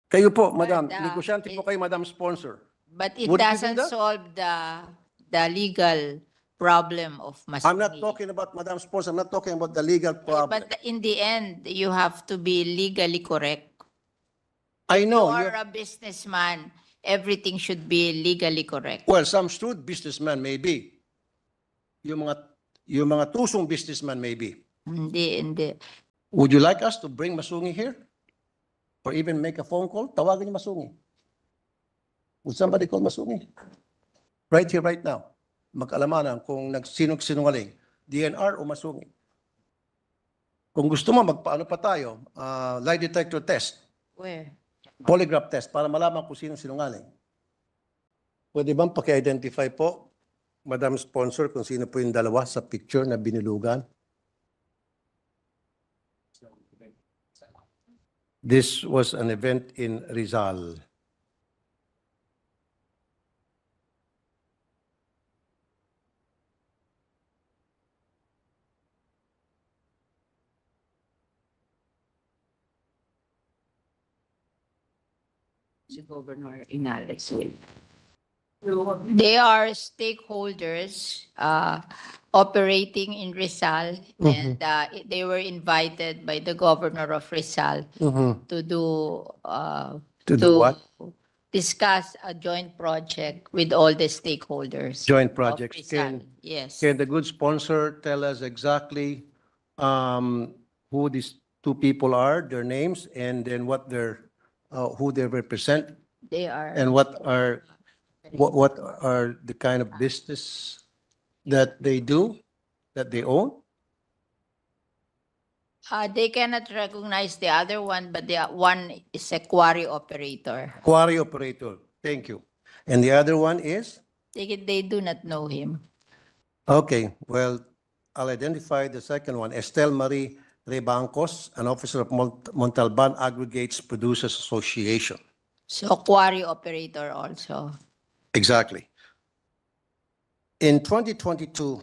Kayo po, madam. But, Negosyante po kayo, madam sponsor. But it Would you do doesn't that? solve the legal problem of I'm not Masungi. talking about madam sponsor. I'm not talking about the legal problem. But in the end, you have to be legally correct. I know. You are a businessman. Everything should be legally correct. Well, some shrewd businessman may be. Yung mga tusong businessman may be. Hindi. Would you like us to bring Masungi here? Or even make a phone call? Tawagin niyo Masungi. Would somebody call Masungi? Right here, right now. Mag-alamanan kung sinungaling, DNR o Masungi. Kung gusto mo, magpaano pa tayo, lie detector test, Where? polygraph test, para malaman kung sino sinungaling. Pwede bang paki-identify po, Madam Sponsor, kung sino po yung dalawa sa picture na binilugan? This was an event in Rizal. Si Governor Inales. They are stakeholders operating in Rizal, and they were invited by the governor of Rizal to do To do what? discuss a joint project with all the stakeholders. Joint of projects. Rizal. Yes. Can the good sponsor tell us exactly who these two people are, their names, and then what who they represent, They are. and what are the kind of business that they do, that they own? They cannot recognize the other one, but the one is a quarry operator. Quarry operator. Thank you. And the other one is? They do not know him. Okay, well, I'll identify the second one, Estelle Marie Rebancos, an officer of Montalban Aggregates Producers Association. So quarry operator also. Exactly. In 2022,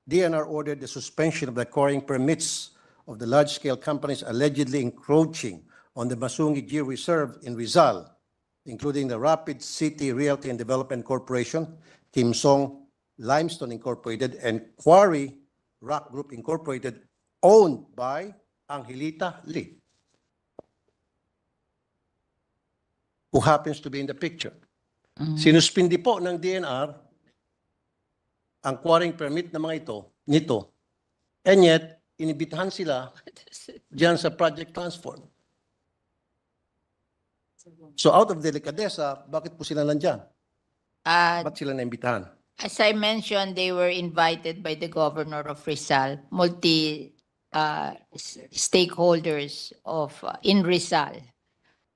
DNR ordered the suspension of the quarrying permits of the large-scale companies allegedly encroaching on the Masungi Gear Reserve in Rizal, including the Rapid City Realty and Development Corporation, Kim Song Limestone Incorporated, and Quarry Rock Group Incorporated, owned by Angelita Lee, who happens to be in the picture. Sinuspindi po ng DNR ang quarrying permit ng mga nito, and yet, inibitahan sila diyan sa Project Transform. So out of delicadeza, bakit po sila nandyan? Ba't sila naimbitahan? As I mentioned, they were invited by the governor of Rizal, stakeholders of in Rizal.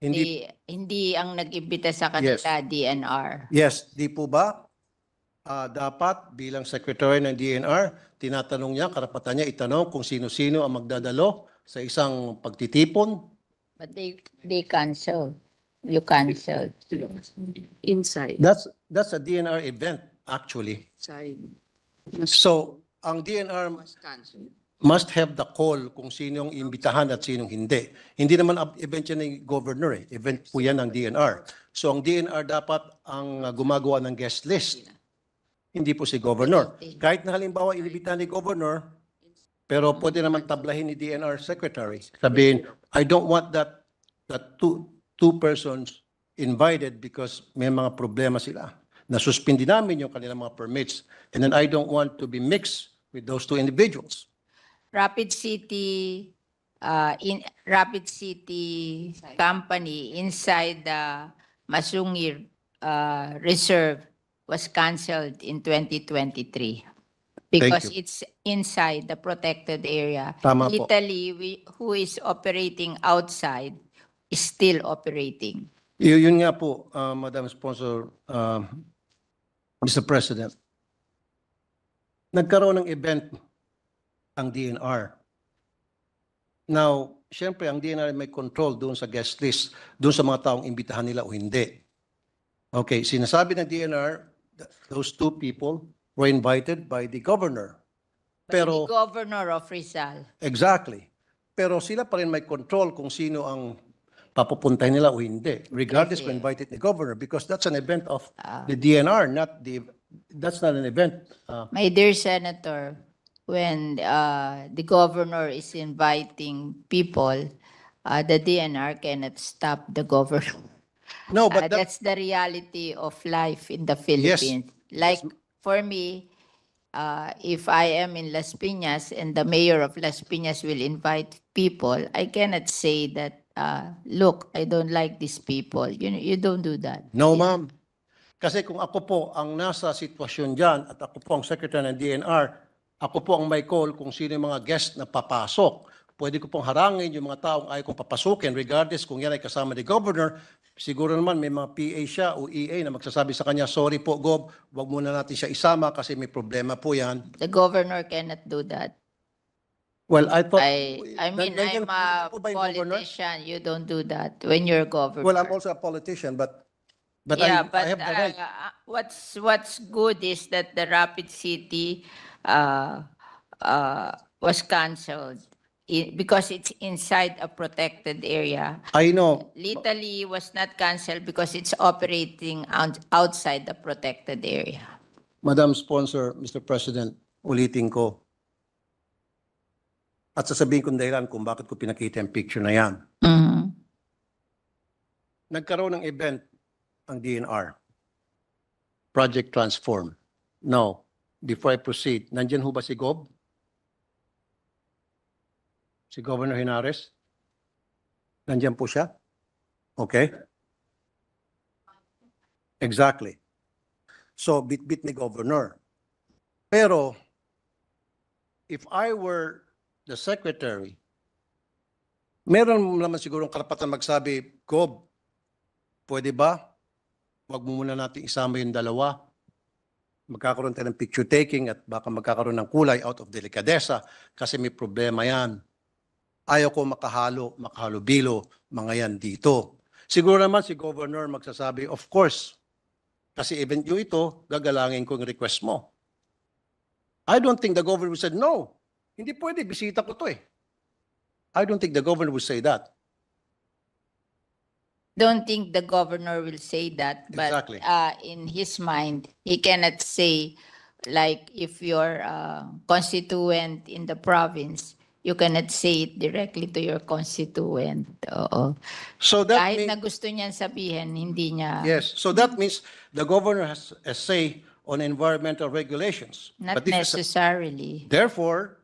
Hindi ang nag-imbita sa kanila, DNR. Yes, di po ba dapat bilang secretary ng DNR, tinatanong niya, karapatan niya itanong kung sino-sino ang magdadalo sa isang pagtitipon? But they canceled. You canceled. Inside. That's a DNR event, actually. Inside. So, ang DNR must have the call kung sinong imbitahan at sinong hindi. Hindi naman event yan ng governor eh. Event po yan ng DNR. So, ang DNR dapat ang gumagawa ng guest list. Hindi po si governor. Kahit na halimbawa inibitahan ni governor, pero pwede naman tablahin ni DNR secretary. Sabihin, I don't want that two persons invited because may mga problema sila. Nasuspindi namin yung kanilang mga permits. And then I don't want to be mixed with those two individuals. Rapid City company inside the Masungi Reserve was canceled in 2023 because it's inside the protected area. Tama po. Italy, who is operating outside, is still operating. Yun nga po, Madam Sponsor, Mr. President. Nagkaroon ng event ang DNR. Now, syempre, ang DNR may control doon sa guest list, doon sa mga taong imbitahan nila o hindi. Okay, sinasabi ng DNR, those two people were invited by the governor. Pero, The governor of Rizal. exactly. Pero sila pa rin may control kung sino ang papupuntahin nila o hindi, regardless Kasi- kung invited ni governor, because that's an event of Ah. the DNR, that's not an event. My dear Senator, when the governor is inviting people, the DNR cannot stop the governor. No, but That's the reality of life in the Philippines. Like for me, if I am in Las Piñas and the mayor of Las Piñas will invite people, I cannot say that, look, I don't like these people. You don't do that. no, ma'am. Kasi kung ako po ang nasa sitwasyon dyan at ako po ang secretary ng DNR, ako po ang may call kung sino yung mga guest na papasok. Pwede ko pong harangin yung mga taong ayaw kong papasukin regardless kung yan ay kasama ni governor. Siguro naman may mga PA siya o EA na magsasabi sa kanya, sorry po, Gob, wag muna natin siya isama kasi may problema po yan. The governor cannot do that. Well, I thought... I mean, Nandiyan I'm a po ba yung governor? politician. You don't do that when you're governor. Well, I'm also a politician, but Yeah, I have the right. what's good is that the Rapid City was canceled because it's inside a protected area. I know. Italy was not canceled because it's operating outside the protected area. Madam Sponsor, Mr. President, ulitin ko. At sasabihin ko dahilan kung bakit ko pinakita yung picture na yan. Mhm. Nagkaroon ng event ang DNR. Project Transform. Now, before I proceed, nandyan ho ba si Gob? Si Governor Henares? Nandyan po siya? Okay. Exactly. So, bit-bit ni Governor. Pero, if I were the secretary, meron naman sigurong karapatan magsabi, Gob, pwede ba? Wag mo muna natin isama yung dalawa. Magkakaroon tayo ng picture taking at baka magkakaroon ng kulay out of delicadeza kasi may problema yan. Ayaw ko makahalo-bilo mga yan dito. Siguro naman si Governor magsasabi, of course, kasi event nyo ito, gagalangin ko yung request mo. I don't think the governor would say, no, hindi pwede, bisita ko to eh. I don't think the governor would say that. Don't think the governor will say that, but Exactly. in his mind, he cannot say, like, if you're a constituent in the province, you cannot say it directly to your constituent. Oo. So that Kahit means, na gusto niyan sabihin, hindi niya, yes, so that means the governor has a say on environmental regulations. not But this is- necessarily. Therefore,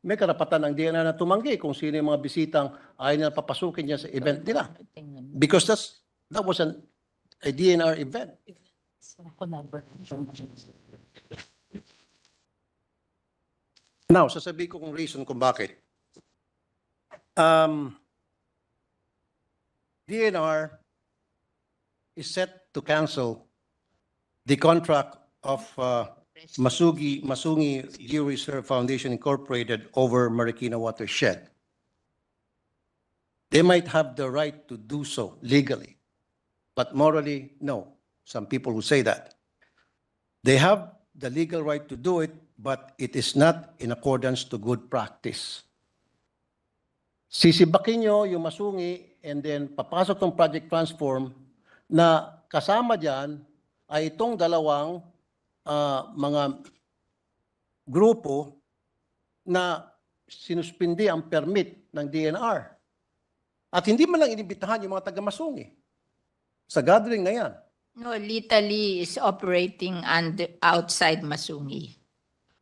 may karapatan ng DNR na tumanggi kung sino yung mga bisitang ayaw na papasukin niya sa event nila. Because that was a DNR event. Now, sasabihin ko kung reason kung bakit. DNR is set to cancel the contract of Masungi Georeserve Foundation Incorporated over Marikina Watershed. They might have the right to do so legally, but morally, no. Some people will say that. They have the legal right to do it, but it is not in accordance to good practice. Sisibakin nyo yung Masungi and then papasok ng Project Transform na kasama dyan ay itong dalawang mga grupo na sinuspindi ang permit ng DNR. At hindi man lang inibitahan yung mga taga-Masungi sa gathering na yan. No, Italy is operating outside Masungi.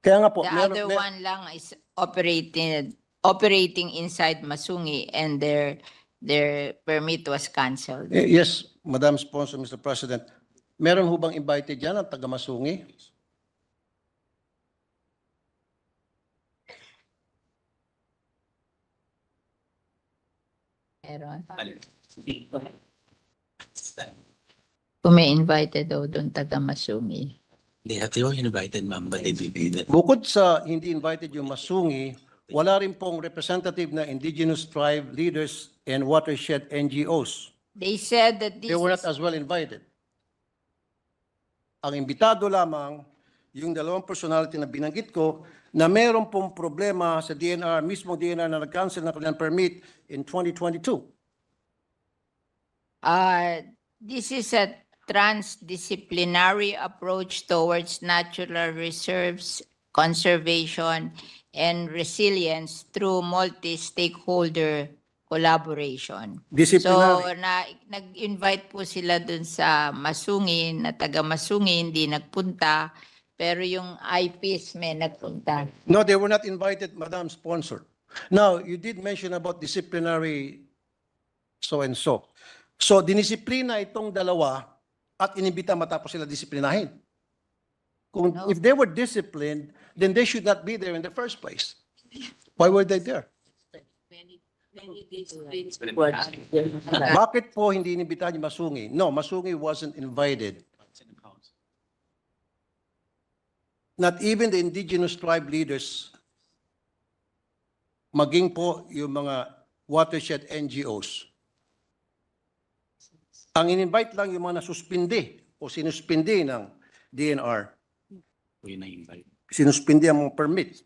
Kaya nga po, The other one lang is operating inside Masungi, and their permit was canceled. Yes, Madam Sponsor, Mr. President. Meron ho bang invited dyan ang taga-Masungi? Meron. Kung may invited daw doon taga Masungi. They were invited, ma'am, but they didn't. Bukod sa hindi invited yung Masungi, wala rin pong representative na indigenous tribe leaders and watershed NGOs. They said that this They were is not as well invited. Ang imbitado lamang yung dalawang personality na binanggit ko na meron pong problema sa DNR, mismo DNR na nag-cancel ng kanilang permit in 2022. This is a transdisciplinary approach towards natural reserves, conservation, and resilience through multi-stakeholder collaboration. So, Disciplinary. nag-invite po sila dun sa Masungin, na taga Masungin, hindi nagpunta, pero yung IPs may nagpunta. No, they were not invited, Madam Sponsor. Now, you did mention about disciplinary so-and-so. So, dinisiplina itong dalawa at inibita matapos sila disiplinahin. Kung, No. If they were disciplined, then they should not be there in the first place. Why were they there? Bakit po hindi inibitahan yung Masungi? No, Masungi wasn't invited. Not even the indigenous tribe leaders, maging po yung mga watershed NGOs. Ang in-invite lang yung mga nasuspindi o sinuspindi ng DNR. Sinuspindi ang mga permit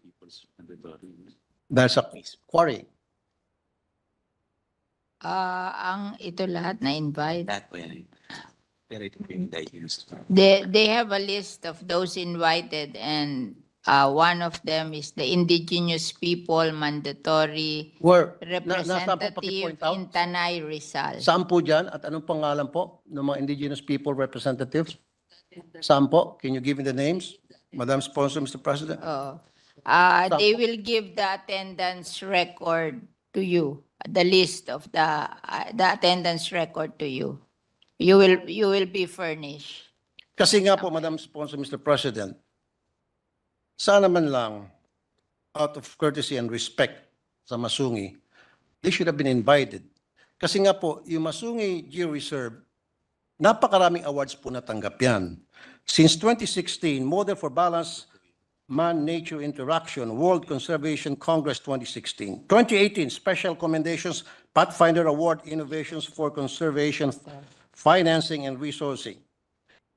dahil sa quarry. Ang ito lahat na invite. That way. Pero ito po yung diagnosed. They have a list of those invited, and one of them is the indigenous people mandatory Where, nasaan po representative paki-point out? in Tanay, Rizal. Saan po dyan at anong pangalan po ng mga indigenous people representatives? Saan po? Can you give me the names? Madam Sponsor, Mr. President? They will give the attendance record to you, the list of the attendance record to you. You will be furnished. Kasi nga po, Madam Sponsor, Mr. President, sana man lang, out of courtesy and respect sa Masungi, they should have been invited. Kasi nga po, yung Masungi Geo-Reserve, napakaraming awards po natanggap yan. Since 2016, Model for Balanced Man-Nature Interaction, World Conservation Congress 2016. 2018, Special Commendations, Pathfinder Award, Innovations for Conservation, Financing and Resourcing.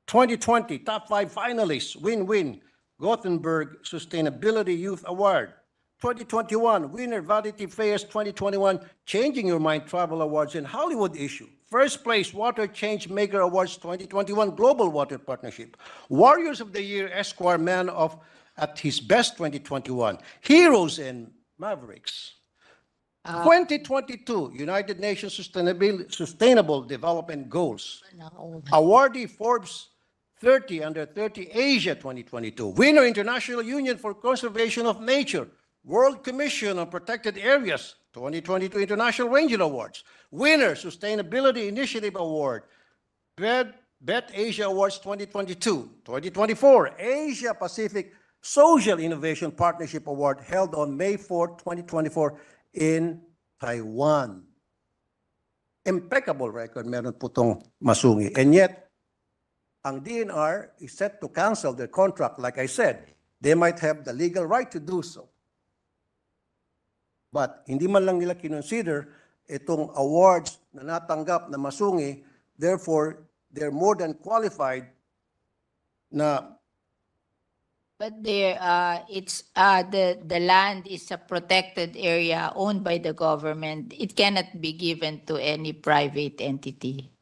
2020, Top 5 Finalists, Win-Win, Gothenburg Sustainability Youth Award. 2021, Winner Vanity Fair's 2021 Changing Your Mind Travel Awards in Hollywood issue. First place, Water Change Maker Awards 2021 Global Water Partnership. Warriors of the Year, Esquire Man of at his best 2021. Heroes and Mavericks. 2022, United Nations Sustainable Development Goals. Awardee Forbes 30 Under 30 Asia 2022. Winner International Union for Conservation of Nature. World Commission on Protected Areas 2022 International Ranger Awards. Winner Sustainability Initiative Award. Bet Asia Awards 2022. 2024 Asia Pacific Social Innovation Partnership Award held on May 4, 2024 in Taiwan. Impeccable record meron po itong Masungi. And yet, ang DNR is set to cancel their contract. Like I said, they might have the legal right to do so. But hindi man lang nila kinonsider itong awards na natanggap na Masungi, therefore, they're more than qualified na. But there, the land is a protected area owned by the government. It cannot be given to any private entity.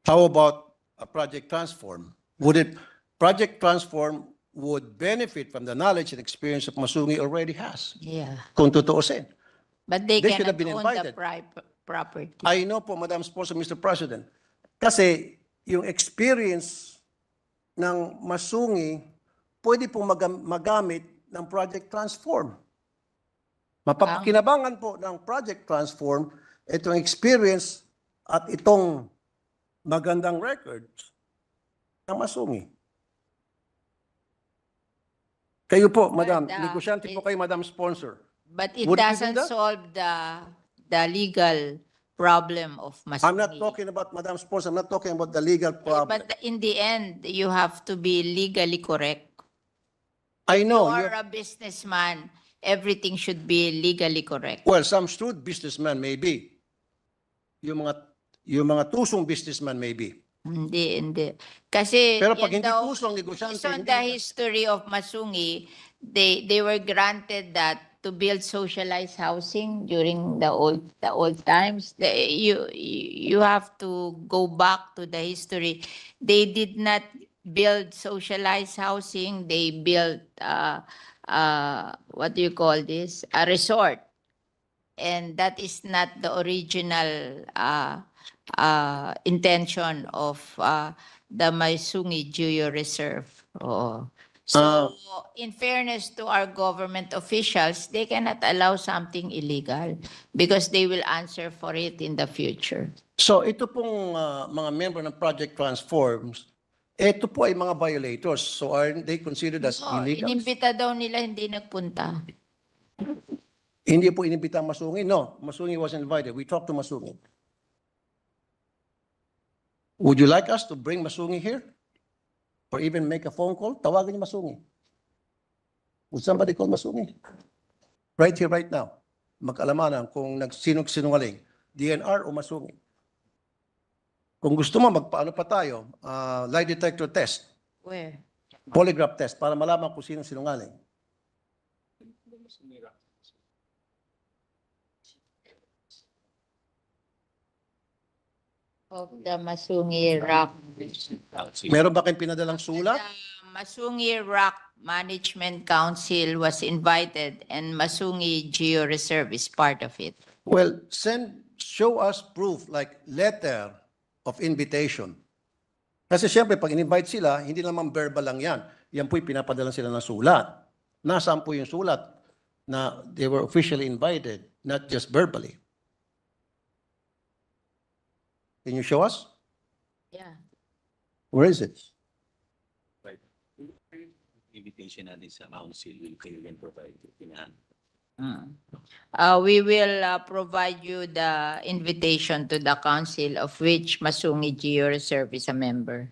How about a Project Transform? Project Transform would benefit from the knowledge and experience of Masungi already has. Yeah. Kung tutuusin. But they They should have cannot been own the invited. property. I know po, Madam Sponsor, Mr. President. Kasi yung experience ng Masungi, pwede pong magamit ng Project Transform. Mapapakinabangan po ng Project Transform itong experience at itong magandang records ng Masungi. Kayo po, Madam, But, negosyante po kayo, Madam Sponsor. But it Would you do doesn't that? solve the legal problem of Masungi. I'm not talking about, Madam Sponsor, I'm not talking about the legal problem. But in the end, you have to be legally correct. I know. You you're- are a businessman, everything should be legally correct. Well, some shrewd businessmen may be. Yung mga tusong businessman may be. Hindi. Kasi Pero pag yan hindi daw, puso ang negosyante, based on hindi the na- history of Masungi, they were granted that to build socialized housing during the old times. You have to go back to the history. They did not build socialized housing. They built what do you call this? A resort. And that is not the original intention of the Maisungi Geo Reserve. Oo. So, in fairness to our government officials, they cannot allow something illegal because they will answer for it in the future. So ito pong mga member ng Project Transforms, ito po ay mga violators. So aren't they considered as Oh, illegal? inimbita daw nila, hindi nagpunta. Hindi po inimbita ang Masungi. No, Masungi was invited. We talked to Masungi. Would you like us to bring Masungi here? Or even make a phone call? Tawagan niyo Masungi. Would somebody call Masungi? Right here, right now. Mag-alamanan kung sinungaling, DNR o Masungi. Kung gusto mo, magpaano pa tayo, lie detector test, Where? polygraph test, para malaman kung sino sinungaling. Of the Masungi Rock. Meron ba kayong pinadalang sulat? The Masungi Rock Management Council was invited and Masungi Geo Reserve is part of it. Well, show us proof like letter of invitation. Kasi siyempre, pag in-invite sila, hindi naman verbal lang yan. Yan po'y pinapadala sila ng sulat. Nasaan po yung sulat na they were officially invited, not just verbally. Can you show us? Yeah. Where is it? Invitation natin sa council will can provide it in hand. We will provide you the invitation to the council of which Masungi Geo Reserve is a member.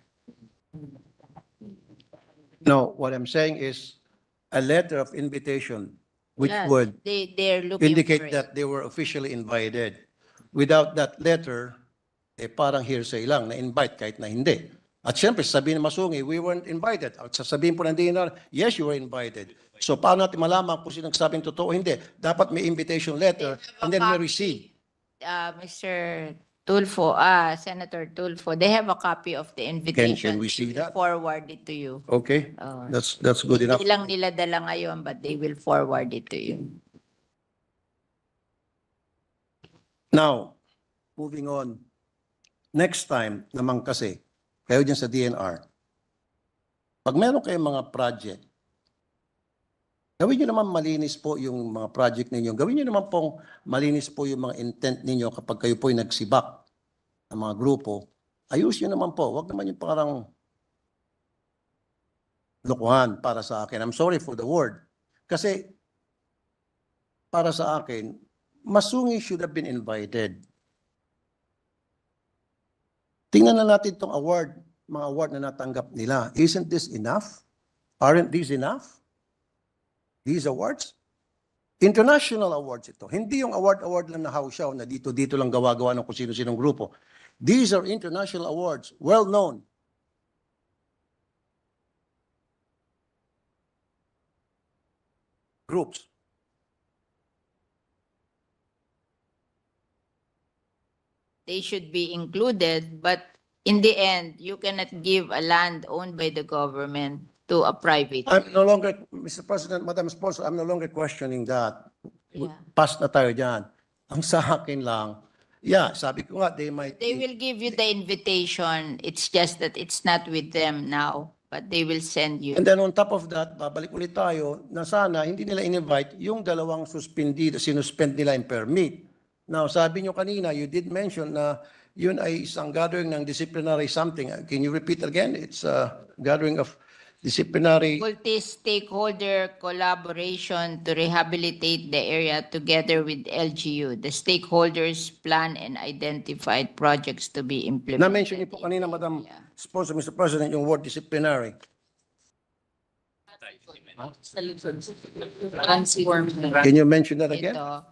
No, what I'm saying is a letter of invitation which Yes, would they're looking for indicate it. that they were officially invited. Without that letter, parang hearsay lang, na-invite kahit na hindi. At siyempre, sabihin ng Masungi, we weren't invited. At sasabihin po ng DNR, yes, you were invited. So, paano natin malaman kung sino nagsabing totoo o hindi? Dapat may invitation letter and then we receive. Mr. Tulfo, Senator Tulfo, they have a copy of the invitation. we see They will that? Forward it to you. Okay? Oh. That's good enough. Hindi lang nila dala ngayon, but they will forward it to you. Now, moving on. Next time naman kasi, kayo dyan sa DNR, pag meron kayong mga project, gawin nyo naman malinis po yung mga project ninyo. Gawin nyo naman pong malinis po yung mga intent ninyo kapag kayo po'y nagsibak ng mga grupo. Ayusin nyo naman po. Huwag naman yung parang lokohan para sa akin. I'm sorry for the word. Kasi para sa akin, Masungi should have been invited. Tingnan na natin itong award, mga award na natanggap nila. Isn't this enough? Aren't these enough? These awards? International awards ito. Hindi yung award lang na hausyaw na dito lang gawa-gawa ng kung sino-sinong grupo. These are international awards, well known. Groups. They should be included, but in the end, you cannot give a land owned by the government to a private. I'm no longer, Mr. President, Madam Sponsor, I'm no longer questioning that. Yeah. Pass na tayo dyan. Ang sa akin lang, yeah, sabi ko nga, they might... They will give you the invitation. It's just that it's not with them now, but they will send you. And then on top of that, babalik ulit tayo na sana hindi nila in-invite yung dalawang sinuspend nila yung permit. Now, sabi nyo kanina, you did mention na yun ay isang gathering ng disciplinary something. Can you repeat again? It's a gathering of disciplinary... Multi-stakeholder collaboration to rehabilitate the area together with LGU. The stakeholders plan and identified projects to be implemented. Na-mention niyo po kanina, Madam Sponsor, Mr. President, yung word disciplinary. Transform. Can you mention that again? Ito,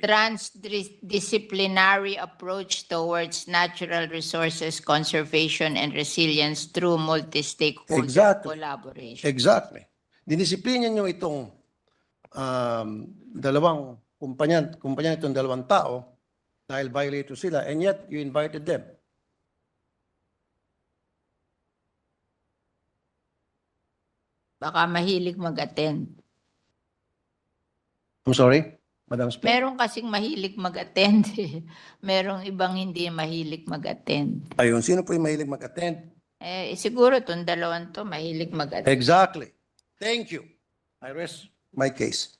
transdisciplinary approach towards natural resources conservation and resilience through multi-stakeholder Exactly. collaboration. Exactly. Dinisiplina nyo itong dalawang kumpanya itong dalawang tao dahil violator sila and yet you invited them. Baka mahilig mag-attend. I'm sorry, Madam Speaker. Meron kasing mahilig mag-attend. Merong ibang hindi mahilig mag-attend. Ayun, sino po yung mahilig mag-attend? Siguro itong dalawang to mahilig mag-attend. Exactly. Thank you. I rest my case.